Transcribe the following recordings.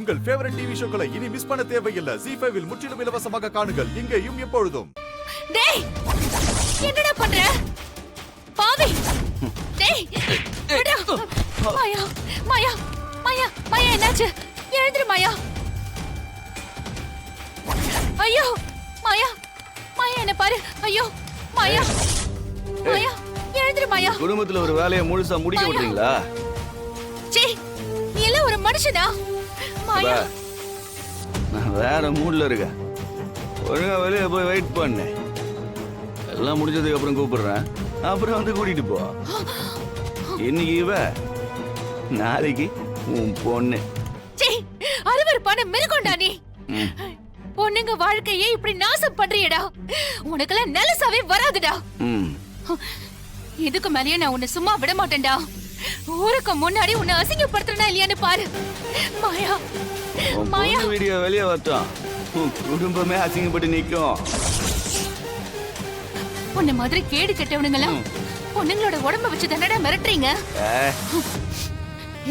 உங்கள் favourite TV ஷோக்களை இனி miss பண்ண தேவையில்லை. ZEE5 இல் முற்றிலும் இலவசமாக காணுங்கள். இங்கேயும் எப்பொழுதும். டேய் என்னடா பண்ற பாவி? டேய் விடு. மாயா மாயா மாயா மாயா என்னாச்சு? எழுந்திரு மாயா. ஐயோ மாயா மாயா என்ன பாரு. ஐயோ மாயா மாயா எழுந்திரு மாயா. குடும்பத்துல ஒரு வேலையை முழுசா முடிக்க விடுறீங்களா? சே நீ எல்லாம் ஒரு மனுஷனா? மாயா நான் வேற மூட்ல இருக்கேன். ஒழுங்கா வெளியே போய் வெயிட் பண்ணு. எல்லாம் முடிஞ்சதுக்கு அப்புறம் கூப்பிடுறேன். அப்புறம் வந்து கூட்டிட்டு போ. இன்னைக்கு இவ, நாளைக்கு உன் பொண்ணு. சே அருவருப்பான மிருகம்டா நீ. பொண்ணுங்க வாழ்க்கையே இப்படி நாசம் பண்றியடா. உனக்கெல்லாம் நலசாவே வராதுடா. இதுக்கு மேலேயே நான் உன்னை சும்மா விட மாட்டேன்டா. ஊருக்கு முன்னாடி உன்னை அசிங்கப்படுத்துறனா இல்லையான்னு பாரு. மாயா மாயா வீடியோ வெளியே வரட்டும். குடும்பமே அசிங்கப்பட்டு நிக்கும். உன்ன மாதிரி கேடு கெட்டவனுங்களாம் பொண்ணுங்களோட உடம்ப வச்சு தானடா மிரட்டுறீங்க.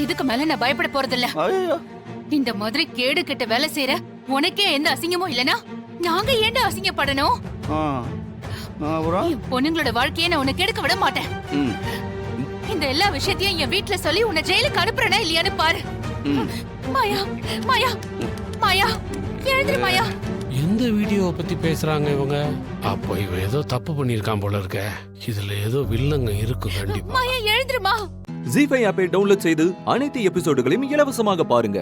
இதுக்கு மேல நான் பயப்பட போறதில்ல. இந்த மாதிரி கேடு கெட்ட வேலை செய்யற உனக்கே எந்த அசிங்கமும் இல்லனா நாங்க ஏன்டா அசிங்கப்படணும்? பொண்ணுங்களோட வாழ்க்கையை நான் உன்னை கெடுக்க விட மாட்டேன். இந்த எல்லா விஷயத்தையும் என் வீட்டுல சொல்லி உன்னை ஜெயிலுக்கு அனுப்புறேனா இல்லையான்னு பாரு. மாயா மாயா மாயா எழுந்திரு மாயா. எந்த வீடியோவை பத்தி பேசுறாங்க இவங்க? அப்போ இவன் ஏதோ தப்பு பண்ணிருக்கான் போல இருக்க. இதுல ஏதோ வில்லங்க இருக்கு கண்டிப்பா. மாயா எழுந்திருமா. ZEE5 ஆப்பை டவுன்லோட் செய்து அனைத்து எபிசோடுகளையும் இலவசமாக பாருங்க.